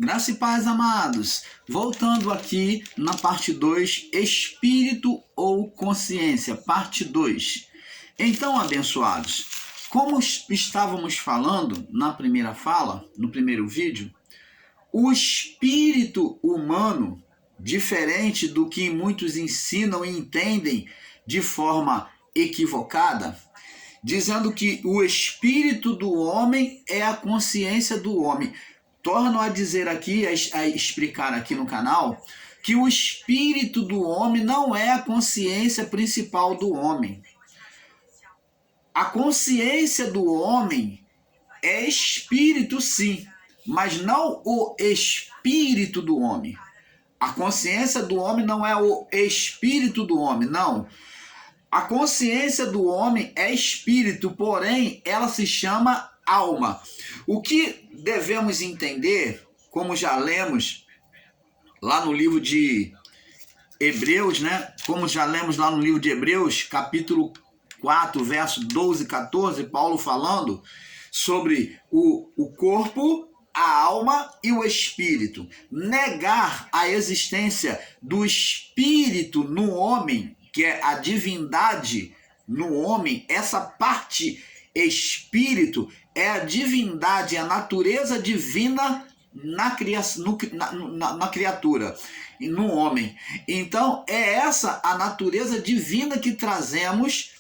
Graça e paz, amados. Voltando aqui na parte 2, Espírito ou Consciência, parte 2. Então, abençoados, como estávamos falando na primeira fala, no primeiro vídeo, o espírito humano, diferente do que muitos ensinam e entendem de forma equivocada, dizendo que o espírito do homem é a consciência do homem. Torno a dizer aqui, a explicar aqui no canal, que o espírito do homem não é a consciência principal do homem. A consciência do homem é espírito, sim, mas não o espírito do homem. A consciência do homem não é o espírito do homem, não. A consciência do homem é espírito, porém, ela se chama alma. O que devemos entender, como já lemos lá no livro de Hebreus, né? Como já lemos lá no livro de Hebreus, capítulo 4, verso 12 e 14, Paulo falando sobre o corpo, a alma e o espírito. Negar a existência do espírito no homem, que é a divindade no homem, essa parte espírito é a divindade, a natureza divina na criatura e no homem. Então é essa a natureza divina que trazemos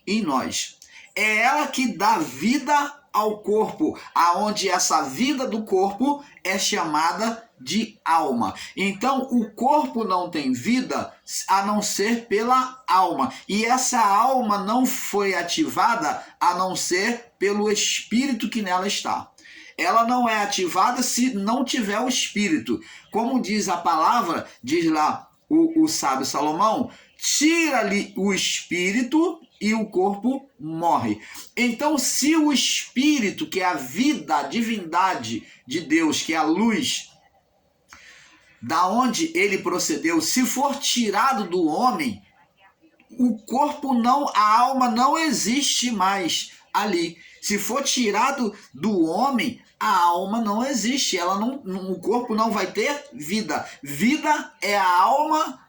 em nós. É ela que dá vida ao corpo, aonde essa vida do corpo é chamada de alma. Então o corpo não tem vida a não ser pela alma, e essa alma não foi ativada a não ser pelo espírito que nela está. Ela não é ativada se não tiver o espírito. Como diz a palavra, diz lá o sábio Salomão, tira-lhe o espírito e o corpo morre. Então, se o espírito, que é a vida, a divindade de Deus, que é a luz, da onde ele procedeu, se for tirado do homem, o corpo não, a alma não existe mais ali. Se for tirado do homem, a alma não existe, o corpo não vai ter vida. Vida é a alma,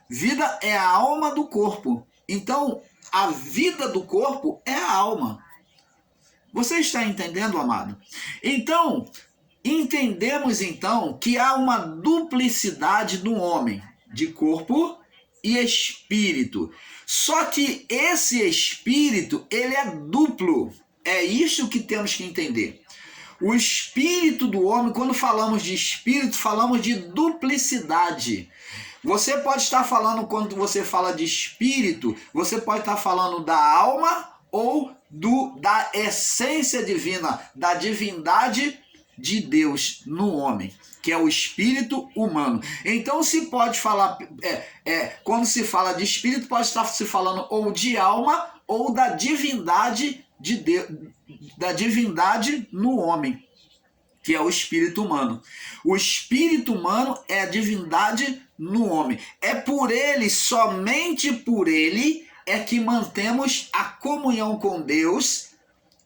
vida é a alma do corpo. Então, a vida do corpo é a alma. Você está entendendo, amado? Então, entendemos então que há uma duplicidade no homem, de corpo e espírito. Só que esse espírito, ele é duplo. É isso que temos que entender. O espírito do homem, quando falamos de espírito, falamos de duplicidade. Você pode estar falando, quando você fala de espírito, você pode estar falando da alma ou da essência divina, da divindade de Deus no homem, que é o espírito humano. Então se pode falar, quando se fala de espírito, pode estar se falando ou de alma ou da divindade de Deus, da divindade no homem, que é o espírito humano. O espírito humano é a divindade no homem. É por ele, somente por ele, é que mantemos a comunhão com Deus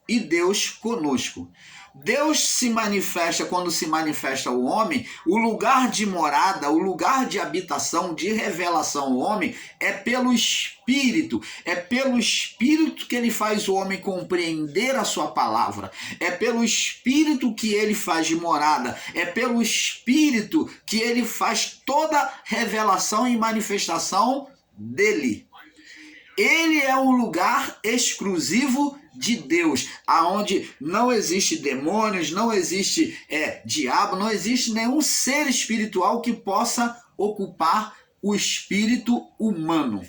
e Deus conosco. Deus se manifesta, quando se manifesta o homem, o lugar de morada, o lugar de habitação, de revelação ao homem, é pelo Espírito. É pelo Espírito que ele faz o homem compreender a sua palavra. É pelo Espírito que ele faz de morada. É pelo Espírito que ele faz toda revelação e manifestação dele. Ele é um lugar exclusivo de Deus, aonde não existe demônios, não existe diabo, não existe nenhum ser espiritual que possa ocupar o espírito humano,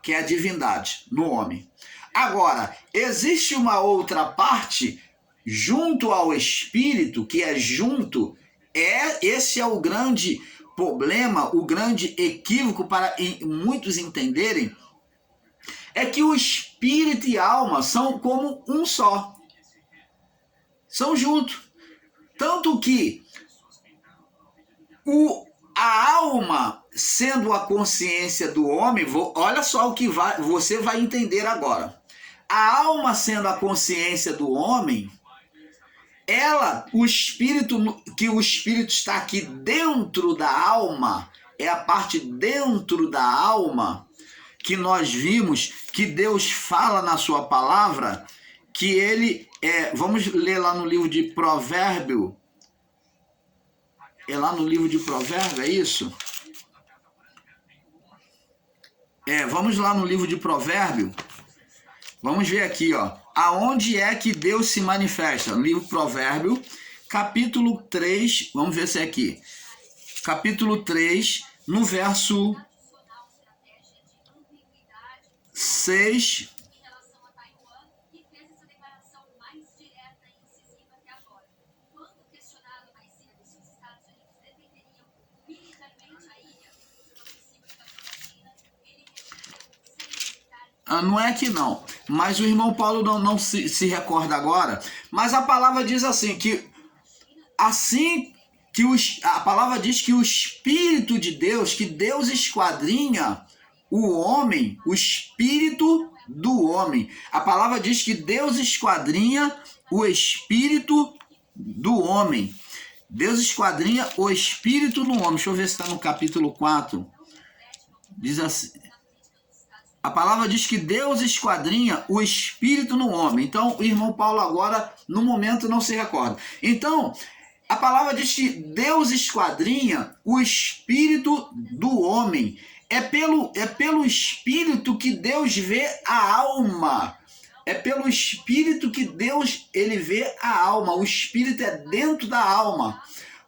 que é a divindade no homem. Agora, existe uma outra parte junto ao espírito, que é junto, esse é o grande problema, o grande equívoco para muitos entenderem, é que o espírito e a alma são como um só. São juntos. Tanto que a alma, sendo a consciência do homem, olha só o que você vai entender agora. A alma, sendo a consciência do homem, o espírito, que o espírito está aqui dentro da alma, é a parte dentro da alma que nós vimos que Deus fala na sua palavra, que ele vamos ler lá no livro de Provérbio. É lá no livro de Provérbio, é isso? Vamos lá no livro de Provérbio. Vamos ver aqui, ó. Aonde é que Deus se manifesta? Livro Provérbio, capítulo 3, vamos ver se é aqui. Capítulo 3, no verso 6. Não é que não, mas o irmão Paulo não se recorda agora, mas a palavra diz assim, que a palavra diz que o Espírito de Deus, que Deus esquadrinha o homem, o espírito do homem. A palavra diz que Deus esquadrinha o espírito do homem. Deus esquadrinha o espírito do homem. Deixa eu ver se está no capítulo 4. Diz assim. A palavra diz que Deus esquadrinha o espírito no homem. Então, o irmão Paulo agora, no momento, não se recorda. Então, a palavra diz que Deus esquadrinha o espírito do homem. É pelo espírito que Deus vê a alma. É pelo espírito que Deus ele vê a alma. O espírito é dentro da alma.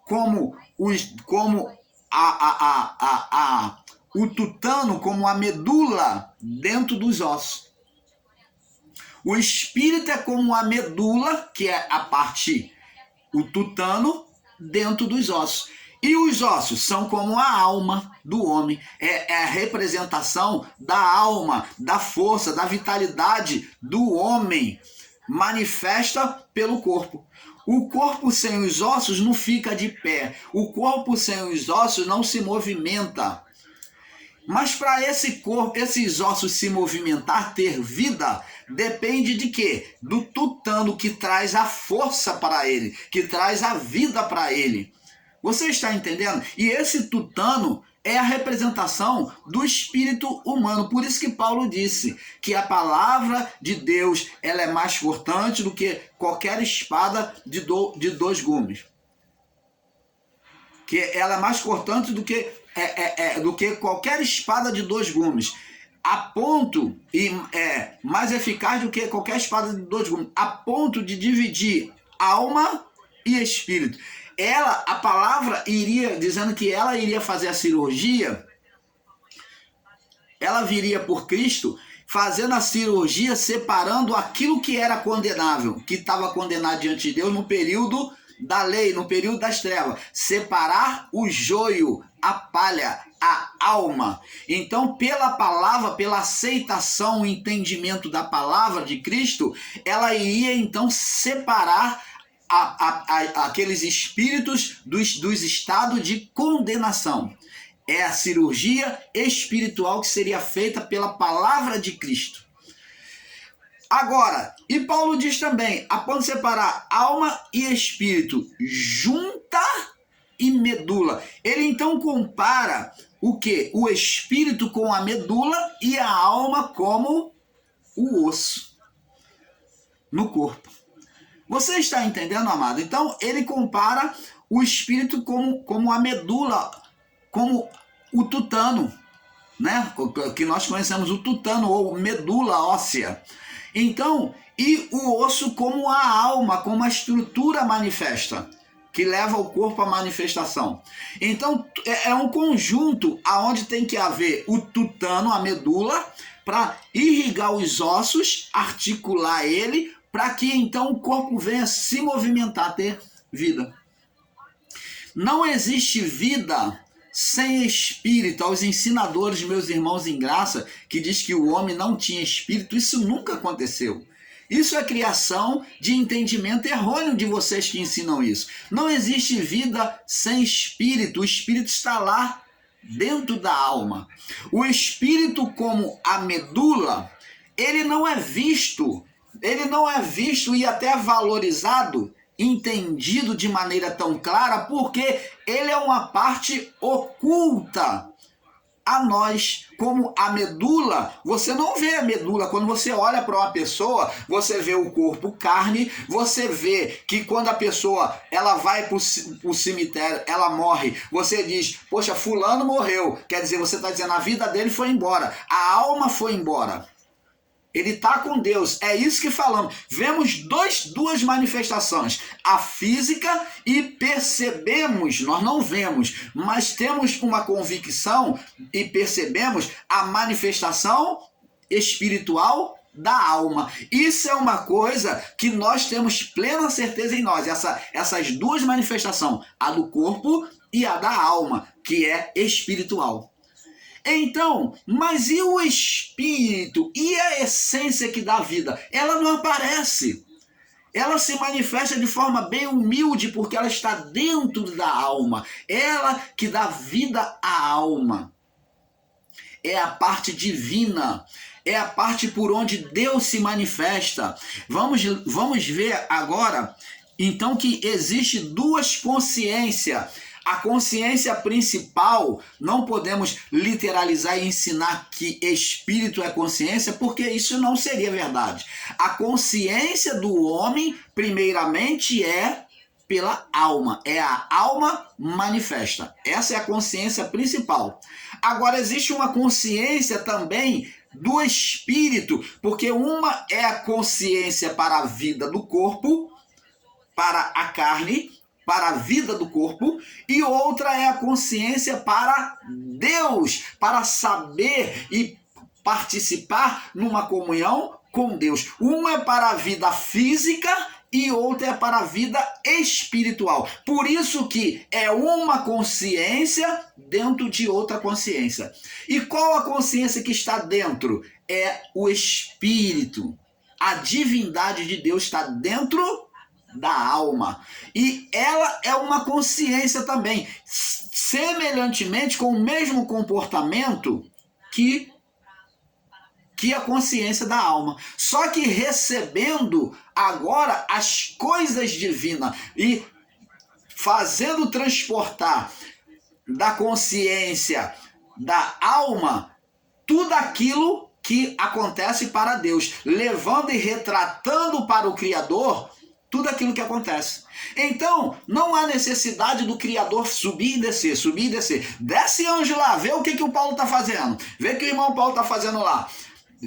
Como o tutano, como a medula dentro dos ossos. O espírito é como a medula, que é a parte, o tutano, dentro dos ossos. E os ossos são como a alma do homem. É a representação da alma, da força, da vitalidade do homem, manifesta pelo corpo. O corpo sem os ossos não fica de pé. O corpo sem os ossos não se movimenta. Mas para esses ossos se movimentar, ter vida, depende de quê? Do tutano que traz a força para ele, que traz a vida para ele. Você está entendendo? E esse tutano é a representação do espírito humano. Por isso que Paulo disse que a palavra de Deus ela é mais cortante do que qualquer espada de dois gumes. Que ela é mais cortante do que qualquer espada de dois gumes, a ponto, e mais eficaz do que qualquer espada de dois gumes, a ponto de dividir alma e espírito. A palavra iria dizendo que ela iria fazer a cirurgia, ela viria por Cristo, fazendo a cirurgia, separando aquilo que era condenável, que estava condenado diante de Deus no período da lei, no período das trevas, separar o joio, a palha, a alma. Então, pela palavra, pela aceitação, o entendimento da palavra de Cristo, ela iria então separar aqueles espíritos dos estados de condenação. É a cirurgia espiritual que seria feita pela palavra de Cristo. Agora, e Paulo diz também, a ponto de separar alma e espírito, junta e medula. Ele então compara o quê? O espírito com a medula e a alma como o osso no corpo. Você está entendendo, amado? Então, ele compara o espírito como a medula, como o tutano, né? Que nós conhecemos o tutano ou medula óssea. Então, e o osso como a alma, como a estrutura manifesta, que leva o corpo à manifestação. Então, é um conjunto aonde tem que haver o tutano, a medula, para irrigar os ossos, articular ele, para que então o corpo venha se movimentar, ter vida. Não existe vida sem espírito. Aos ensinadores, meus irmãos em graça, que diz que o homem não tinha espírito, isso nunca aconteceu. Isso é criação de entendimento errôneo de vocês que ensinam isso. Não existe vida sem espírito. O espírito está lá dentro da alma. O espírito, como a medula, ele não é visto e até valorizado entendido de maneira tão clara, porque ele é uma parte oculta a nós, como a medula. Você não vê a medula. Quando você olha para uma pessoa, você vê o corpo carne, você vê que quando a pessoa ela vai para o cemitério, ela morre, você diz, poxa, fulano morreu, quer dizer, você está dizendo, a vida dele foi embora, a alma foi embora. Ele está com Deus, é isso que falamos. Vemos duas manifestações, a física e percebemos, nós não vemos, mas temos uma convicção e percebemos a manifestação espiritual da alma. Isso é uma coisa que nós temos plena certeza em nós, essas duas manifestações, a do corpo e a da alma, que é espiritual. Então, mas e o espírito? E a essência que dá vida? Ela não aparece. Ela se manifesta de forma bem humilde, porque ela está dentro da alma. Ela que dá vida à alma. É a parte divina. É a parte por onde Deus se manifesta. Vamos ver agora, então, que existe duas consciências. A consciência principal, não podemos literalizar e ensinar que espírito é consciência, porque isso não seria verdade. A consciência do homem, primeiramente, é pela alma. É a alma manifesta. Essa é a consciência principal. Agora, existe uma consciência também do espírito, porque uma é a consciência para a vida do corpo, para a carne, para a vida do corpo, e outra é a consciência para Deus, para saber e participar numa comunhão com Deus. Uma é para a vida física e outra é para a vida espiritual. Por isso que é uma consciência dentro de outra consciência. E qual a consciência que está dentro? É o espírito. A divindade de Deus está dentro da alma, e ela é uma consciência também, semelhantemente com o mesmo comportamento que a consciência da alma, só que recebendo agora as coisas divinas e fazendo transportar da consciência da alma tudo aquilo que acontece para Deus, levando e retratando para o Criador tudo aquilo que acontece. Então, não há necessidade do Criador subir e descer, subir e descer. Desce, anjo, lá, vê o que o Paulo está fazendo. Vê o que o irmão Paulo está fazendo lá.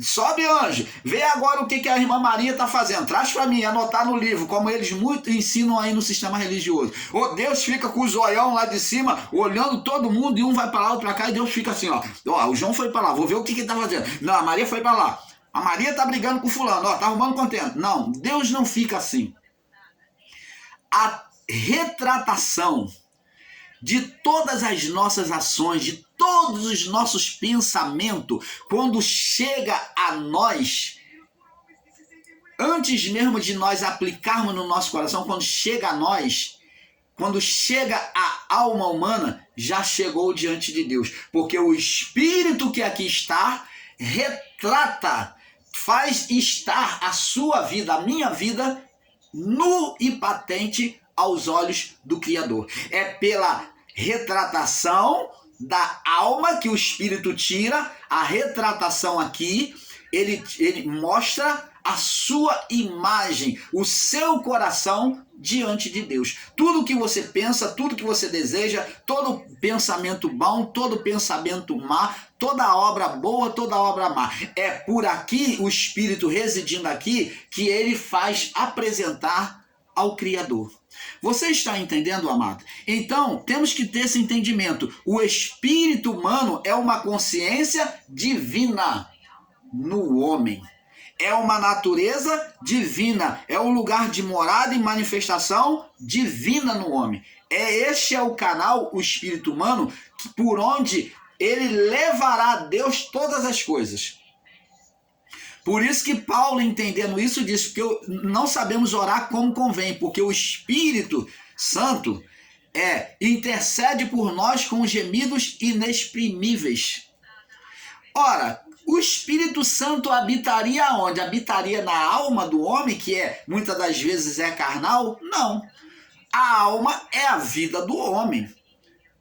Sobe, anjo, vê agora o que a irmã Maria está fazendo. Traz para mim, anotar no livro, como eles muito ensinam aí no sistema religioso. Ou Deus fica com o zoião lá de cima, olhando todo mundo, e um vai para lá, outro para cá, e Deus fica assim, ó. Ó, o João foi para lá, vou ver o que ele está fazendo. Não, a Maria foi para lá. A Maria está brigando com o fulano, ó, tá arrumando contento. Não, Deus não fica assim. A retratação de todas as nossas ações, de todos os nossos pensamentos, quando chega a nós, antes mesmo de nós aplicarmos no nosso coração, quando chega a nós, quando chega a alma humana, já chegou diante de Deus, porque o Espírito que aqui está, retrata, faz estar a sua vida, a minha vida, nu e patente aos olhos do Criador. É pela retratação da alma que o Espírito tira, a retratação aqui, ele mostra a sua imagem, o seu coração diante de Deus. Tudo que você pensa, tudo que você deseja, todo pensamento bom, todo pensamento má, toda obra boa, toda obra má. É por aqui, o Espírito residindo aqui, que ele faz apresentar ao Criador. Você está entendendo, amado? Então, temos que ter esse entendimento. O espírito humano é uma consciência divina no homem. É uma natureza divina. É um lugar de morada e manifestação divina no homem. Este é o canal, o espírito humano, por onde ele levará a Deus todas as coisas. Por isso que Paulo, entendendo isso, disse que não sabemos orar como convém, porque o Espírito Santo intercede por nós com gemidos inexprimíveis. Ora, O Espírito Santo habitaria onde? Habitaria na alma do homem, que muitas das vezes é carnal? Não. A alma é a vida do homem.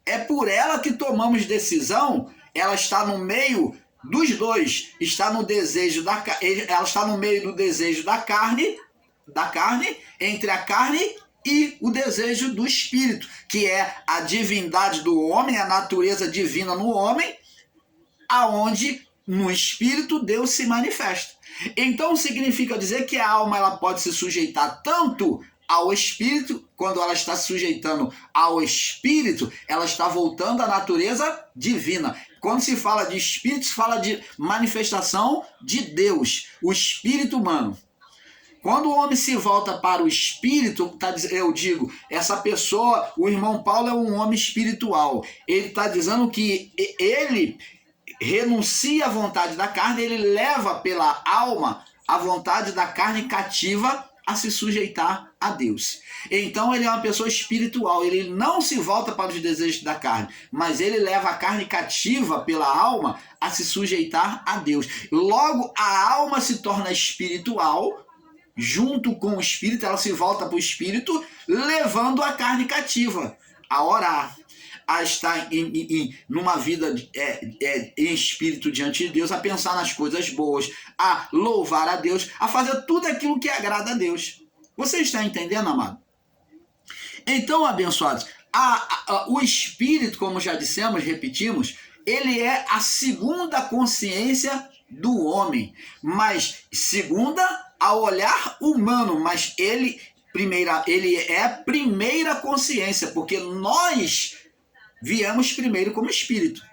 É por ela que tomamos decisão. Ela está no meio dos dois. Está no desejo ela está no meio do desejo da carne, entre a carne e o desejo do espírito, que é a divindade do homem, a natureza divina no homem, aonde no espírito Deus se manifesta. Então significa dizer que a alma ela pode se sujeitar tanto ao espírito, quando ela está se sujeitando ao espírito, ela está voltando à natureza divina. Quando se fala de espírito, se fala de manifestação de Deus, o espírito humano. Quando o homem se volta para o espírito, eu digo, essa pessoa, o irmão Paulo é um homem espiritual. Ele está dizendo que ele renuncia à vontade da carne, ele leva pela alma a vontade da carne cativa a se sujeitar a Deus. Então ele é uma pessoa espiritual, ele não se volta para os desejos da carne, mas ele leva a carne cativa pela alma a se sujeitar a Deus. Logo, a alma se torna espiritual, junto com o espírito, ela se volta para o espírito, levando a carne cativa a orar, a estar numa vida em espírito diante de Deus, a pensar nas coisas boas, a louvar a Deus, a fazer tudo aquilo que agrada a Deus. Você está entendendo, amado? Então, abençoados, o espírito, como já dissemos, repetimos, ele é a segunda consciência do homem, mas segunda ao olhar humano, mas ele é a primeira consciência, porque nós viemos primeiro como espírito.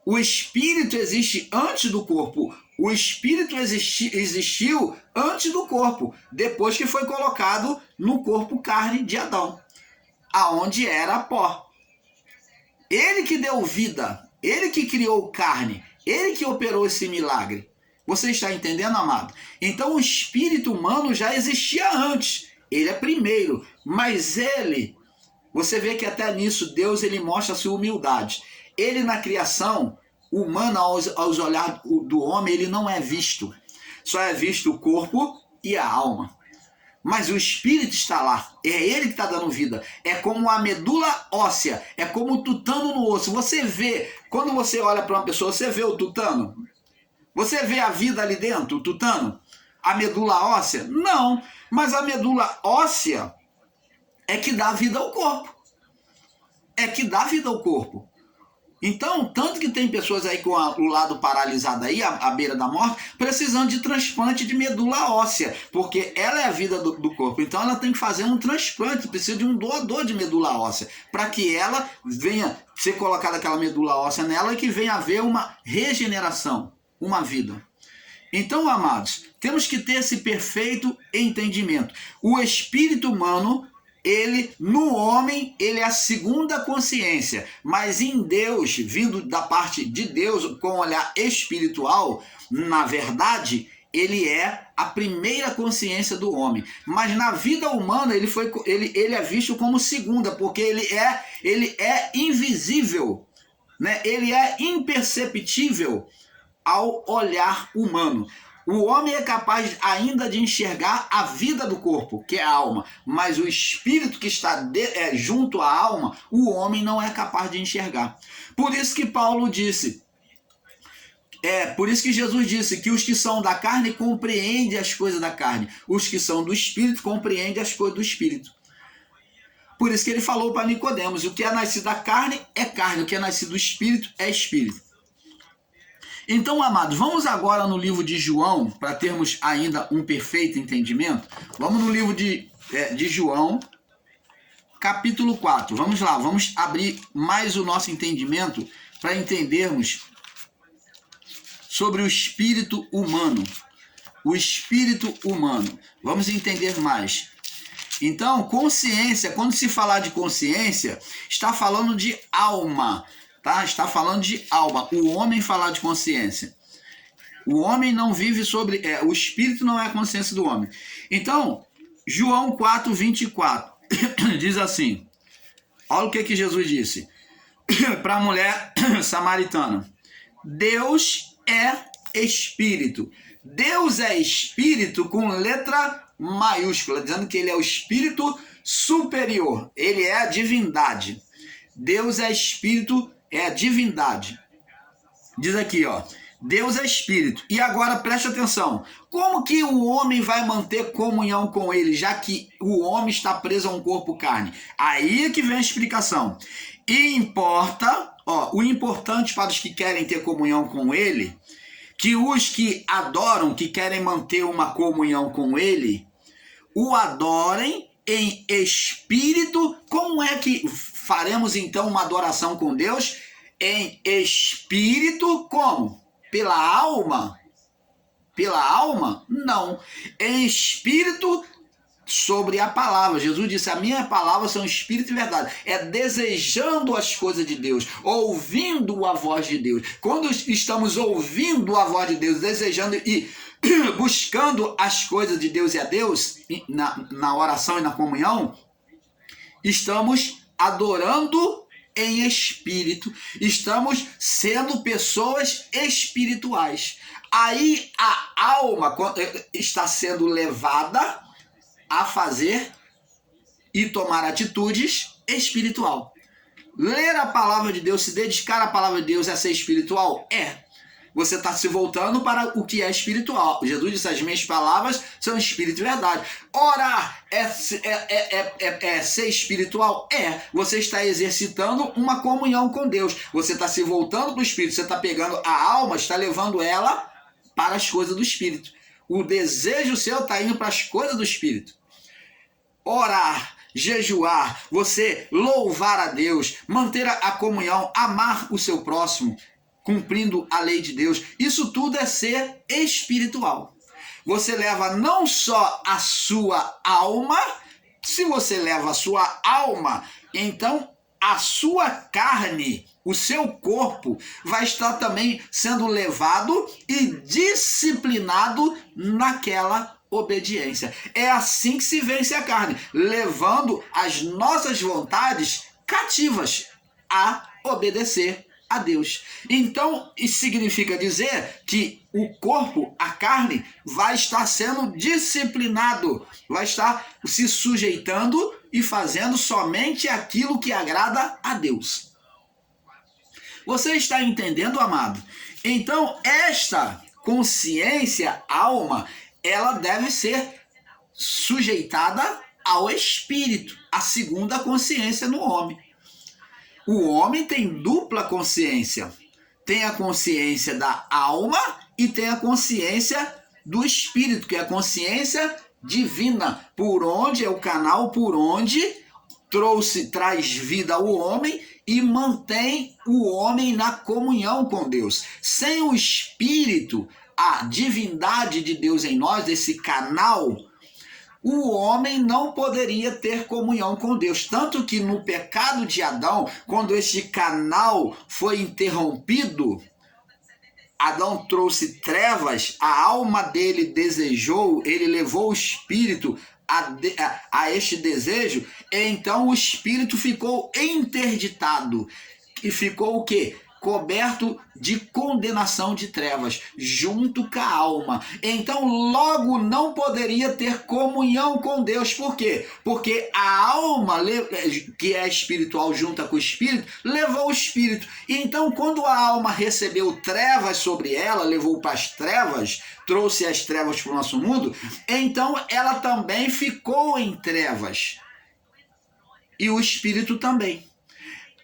O espírito existe antes do corpo. O espírito existiu antes do corpo, depois que foi colocado no corpo carne de Adão, aonde era pó. Ele que deu vida, ele que criou carne, ele que operou esse milagre. Você está entendendo, amado? Então o espírito humano já existia antes. Ele é primeiro, mas ele... Você vê que até nisso Deus ele mostra a sua humildade. Ele na criação humana, aos olhares do homem, ele não é visto. Só é visto o corpo e a alma. Mas o espírito está lá. É ele que está dando vida. É como a medula óssea. É como o tutano no osso. Você vê, quando você olha para uma pessoa, você vê o tutano? Você vê a vida ali dentro, o tutano? A medula óssea? Não. Mas a medula óssea é que dá vida ao corpo. É que dá vida ao corpo. Então, tanto que tem pessoas aí com o lado paralisado aí, à beira da morte, precisando de transplante de medula óssea, porque ela é a vida do corpo. Então, ela tem que fazer um transplante, precisa de um doador de medula óssea, para que ela venha ser colocada aquela medula óssea nela e que venha haver uma regeneração, uma vida. Então, amados, temos que ter esse perfeito entendimento. O espírito humano, no homem, ele é a segunda consciência, mas em Deus, vindo da parte de Deus, com um olhar espiritual, na verdade, ele é a primeira consciência do homem. Mas na vida humana, ele é visto como segunda, porque ele é invisível, né? Ele é imperceptível ao olhar humano. O homem é capaz ainda de enxergar a vida do corpo, que é a alma, mas o espírito que está junto à alma, o homem não é capaz de enxergar. Por isso que Paulo disse, por isso que Jesus disse que os que são da carne compreendem as coisas da carne, os que são do espírito compreendem as coisas do espírito. Por isso que ele falou para Nicodemos, o que é nascido da carne, o que é nascido do espírito é espírito. Então, amados, vamos agora no livro de João, para termos ainda um perfeito entendimento. Vamos no livro de João, capítulo 4. Vamos lá, vamos abrir mais o nosso entendimento para entendermos sobre o espírito humano. O espírito humano. Vamos entender mais. Então, consciência, quando se falar de consciência, está falando de alma. Tá? Está falando de alma. O homem falar de consciência. O homem não vive sobre... o espírito não é a consciência do homem. Então, João 4, 24. Diz assim. Olha o que Jesus disse. Para a mulher samaritana. Deus é espírito. Deus é espírito com letra maiúscula, dizendo que ele é o espírito superior, ele é a divindade. Deus é espírito, é a divindade. Diz aqui, ó, Deus é espírito. E agora preste atenção, como que o homem vai manter comunhão com ele, já que o homem está preso a um corpo carne? Aí é que vem a explicação. E importa, ó, o importante para os que querem ter comunhão com ele, que os que adoram, que querem manter uma comunhão com ele, o adorem em espírito. Como é que faremos então uma adoração com Deus? Em espírito, como? Pela alma? Pela alma? Não. Em espírito, sobre a palavra. Jesus disse, a minha palavra são espírito e verdade. É desejando as coisas de Deus, ouvindo a voz de Deus. Quando estamos ouvindo a voz de Deus, desejando e buscando as coisas de Deus e a Deus, na oração e na comunhão, estamos adorando em espírito, estamos sendo pessoas espirituais. Aí a alma está sendo levada a fazer e tomar atitudes espiritual. Ler a palavra de Deus, se dedicar à palavra de Deus é ser espiritual? É. Você está se voltando para o que é espiritual. Jesus disse, as minhas palavras são espírito e verdade. Orar é ser espiritual? É. Você está exercitando uma comunhão com Deus. Você está se voltando para o espírito. Você está pegando a alma, está levando ela para as coisas do espírito. O desejo seu está indo para as coisas do espírito. Orar, jejuar, você louvar a Deus, manter a comunhão, amar o seu próximo, cumprindo a lei de Deus, isso tudo é ser espiritual. Você leva não só a sua alma, se você leva a sua alma, então a sua carne, o seu corpo, vai estar também sendo levado e disciplinado naquela obediência. É assim que se vence a carne, levando as nossas vontades cativas a obedecer a Deus. Então, isso significa dizer que o corpo, a carne, vai estar sendo disciplinado, vai estar se sujeitando e fazendo somente aquilo que agrada a Deus. Você está entendendo, amado? Então, esta consciência, alma, ela deve ser sujeitada ao espírito, a segunda consciência no homem. O homem tem dupla consciência. Tem a consciência da alma e tem a consciência do espírito, que é a consciência divina, por onde é o canal por onde traz vida ao homem e mantém o homem na comunhão com Deus. Sem o espírito, a divindade de Deus em nós, esse canal, o homem não poderia ter comunhão com Deus. Tanto que no pecado de Adão, quando este canal foi interrompido, Adão trouxe trevas, a alma dele desejou, ele levou o espírito a este desejo, então o espírito ficou interditado. E ficou o quê? Coberto de condenação de trevas, junto com a alma. Então, logo não poderia ter comunhão com Deus. Por quê? Porque a alma, que é espiritual, junta com o espírito, levou o espírito. Então, quando a alma recebeu trevas sobre ela, levou para as trevas, trouxe as trevas para o nosso mundo, então ela também ficou em trevas. E o espírito também.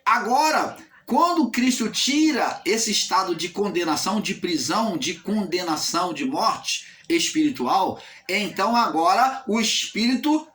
Agora, quando Cristo tira esse estado de condenação, de prisão, de condenação, de morte espiritual, então agora os espíritos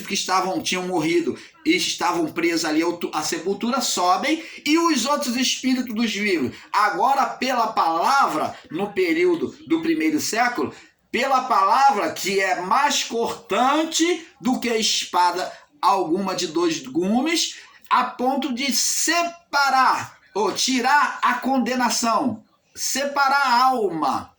que tinham morrido e estavam presos ali à sepultura sobem, e os outros espíritos dos vivos, agora pela palavra, no período do primeiro século, pela palavra que é mais cortante do que a espada alguma de 2 gumes, a ponto de separar, ou tirar a condenação, separar a alma,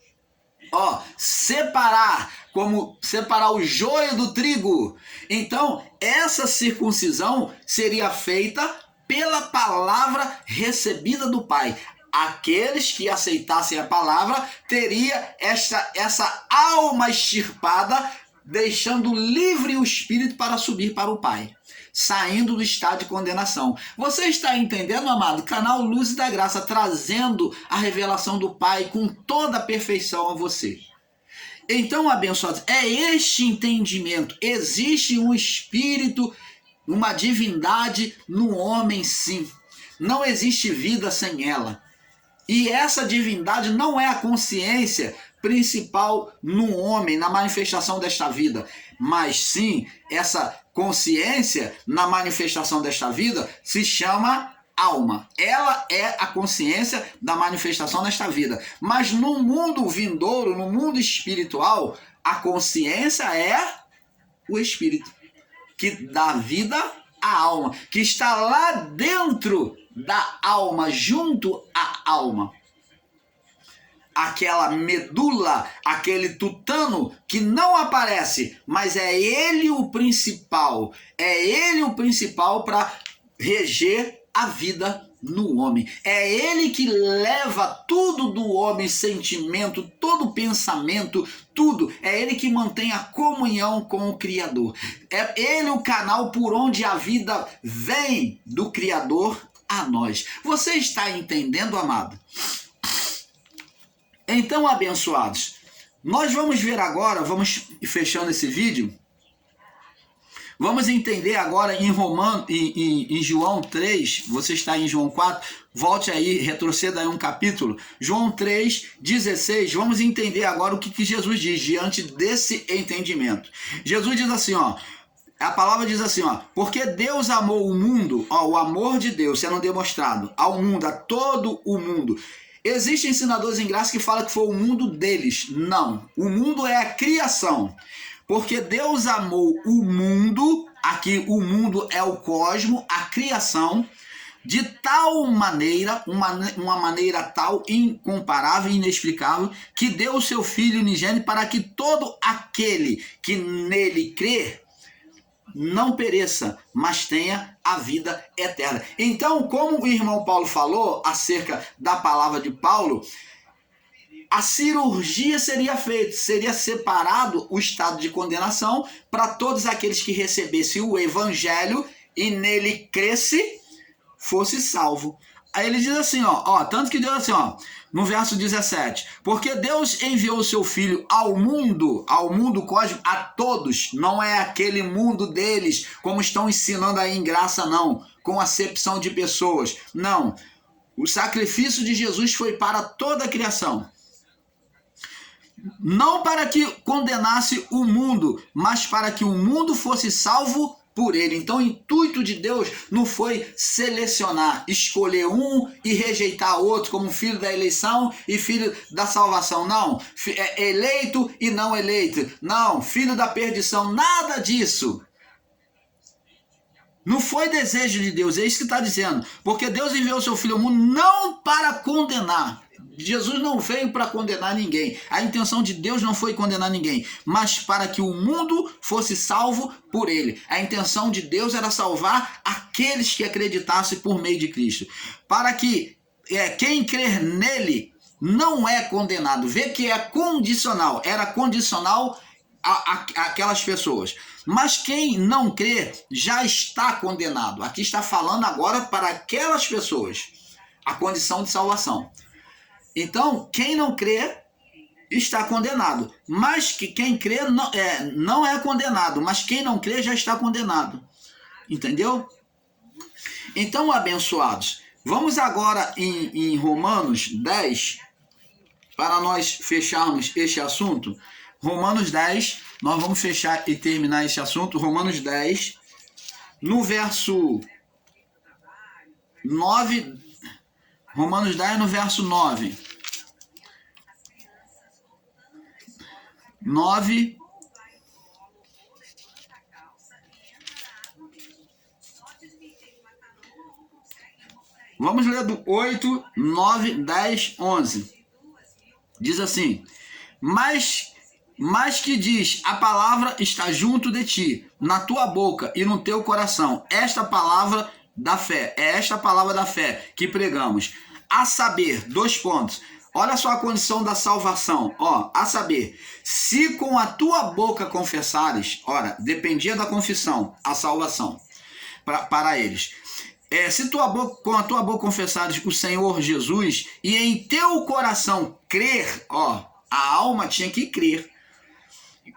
separar, como separar o joio do trigo. Então, essa circuncisão seria feita pela palavra recebida do Pai. aqueles que aceitassem a palavra teria essa alma extirpada, deixando livre o espírito para subir para o Pai, saindo do estado de condenação. Você está entendendo, amado? Canal Luz da Graça, trazendo a revelação do Pai com toda a perfeição a você. Então, abençoados, é este entendimento. Existe um espírito, uma divindade no homem, sim. Não existe vida sem ela. E essa divindade não é a consciência principal no homem, na manifestação desta vida, mas sim, essa consciência na manifestação desta vida se chama alma. Ela é a consciência da manifestação desta vida. Mas no mundo vindouro, no mundo espiritual, a consciência é o espírito, que dá vida à alma, que está lá dentro da alma, junto à alma. Aquela medula, aquele tutano que não aparece, mas é ele o principal. É ele o principal para reger a vida no homem. É ele que leva tudo do homem, sentimento, todo pensamento, tudo. É ele que mantém a comunhão com o Criador. É ele o canal por onde a vida vem do Criador a nós. Você está entendendo, amado? Então, abençoados, nós vamos ver agora, vamos fechando esse vídeo, vamos entender agora em João 3, você está em João 4, volte aí, retroceda aí um capítulo, João 3, 16, vamos entender agora o que Jesus diz diante desse entendimento. Jesus diz assim, ó, a palavra diz assim, ó, porque Deus amou o mundo, ó, o amor de Deus sendo demonstrado ao mundo, a todo o mundo. Existem ensinadores em graça que falam que foi o mundo deles. Não, o mundo é a criação. Porque Deus amou o mundo, aqui o mundo é o cosmo, a criação, de tal maneira, uma maneira tal, incomparável, inexplicável, que deu o seu Filho unigênito para que todo aquele que nele crê não pereça, mas tenha a vida eterna. Então, como o irmão Paulo falou acerca da palavra de Paulo, a cirurgia seria feita, seria separado o estado de condenação para todos aqueles que recebessem o evangelho e nele cresce, fosse salvo. Aí ele diz assim, ó, tanto que diz assim, ó, no verso 17, porque Deus enviou o seu Filho ao mundo cósmico, a todos, não é aquele mundo deles, como estão ensinando aí em graça, não, com acepção de pessoas, não, o sacrifício de Jesus foi para toda a criação, não para que condenasse o mundo, mas para que o mundo fosse salvo por ele. Então o intuito de Deus não foi selecionar, escolher um e rejeitar outro como filho da eleição e filho da salvação. Não, eleito e não eleito. Não, filho da perdição, nada disso. Não foi desejo de Deus, é isso que está dizendo. Porque Deus enviou o seu Filho ao mundo não para condenar. Jesus não veio para condenar ninguém. A intenção de Deus não foi condenar ninguém, mas para que o mundo fosse salvo por ele. A intenção de Deus era salvar aqueles que acreditassem por meio de Cristo. Para que quem crer nele não é condenado. Vê que é condicional. Era condicional aquelas pessoas. Mas quem não crê já está condenado. Aqui está falando agora para aquelas pessoas a condição de salvação. Então, quem não crê está condenado. Mas que quem crê não é condenado. Mas quem não crê já está condenado. Entendeu? Então, abençoados, vamos agora em Romanos 10, para nós fecharmos este assunto. Romanos 10, nós vamos fechar e terminar esse assunto. Romanos 10, no verso 9. Romanos 10, no verso 9. 9. Vamos ler do 8, 9, 10, 11. Diz assim: Mas que diz, a palavra está junto de ti, na tua boca e no teu coração. Esta palavra da fé, é esta palavra da fé que pregamos. a saber, 2 pontos. Olha só a condição da salvação, ó, a saber, se com a tua boca confessares, ora, dependia da confissão, a salvação para eles. Se com a tua boca confessares o Senhor Jesus e em teu coração crer, ó, a alma tinha que crer.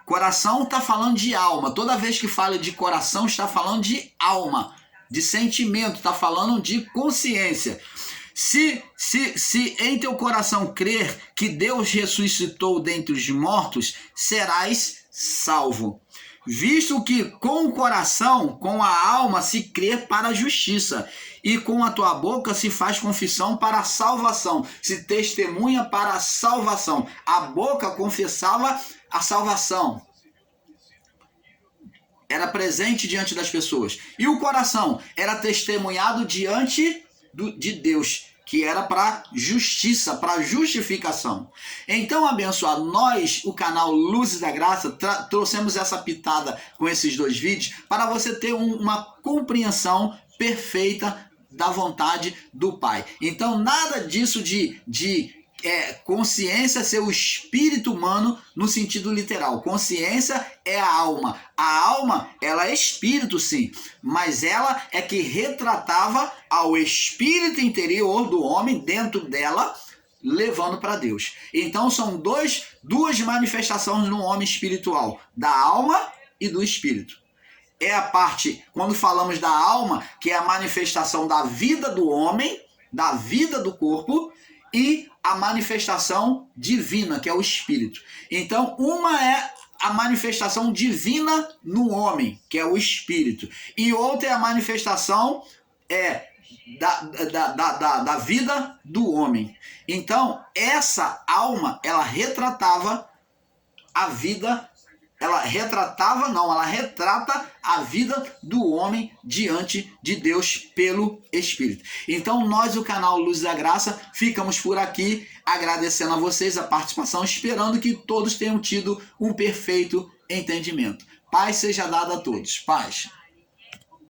Coração está falando de alma. Toda vez que fala de coração, está falando de alma, de sentimento, está falando de consciência. Se em teu coração crer que Deus ressuscitou dentre os mortos, serás salvo. Visto que com o coração, com a alma, se crê para a justiça, e com a tua boca se faz confissão para a salvação, se testemunha para a salvação. A boca confessava a salvação, era presente diante das pessoas, e o coração era testemunhado diante de Deus, que era para justiça, para justificação. Então, abençoado, nós, o canal Luzes da Graça, trouxemos essa pitada com esses 2 vídeos para você ter uma compreensão perfeita da vontade do Pai. Então, nada disso de consciência ser o espírito humano no sentido literal. Consciência é a alma. A alma, ela é espírito, sim, mas ela é que retratava ao espírito interior do homem dentro dela, levando para Deus. Então são duas manifestações no homem espiritual, da alma e do espírito. É a parte, quando falamos da alma, que é a manifestação da vida do homem, da vida do corpo, e a manifestação divina, que é o espírito. Então, uma é a manifestação divina no homem, que é o espírito, e outra é a manifestação da vida do homem. Então, essa alma, ela retratava a vida, ela retrata a vida do homem diante de Deus pelo Espírito. Então nós, o canal Luz da Graça, ficamos por aqui agradecendo a vocês a participação, esperando que todos tenham tido um perfeito entendimento. Paz seja dada a todos. Paz.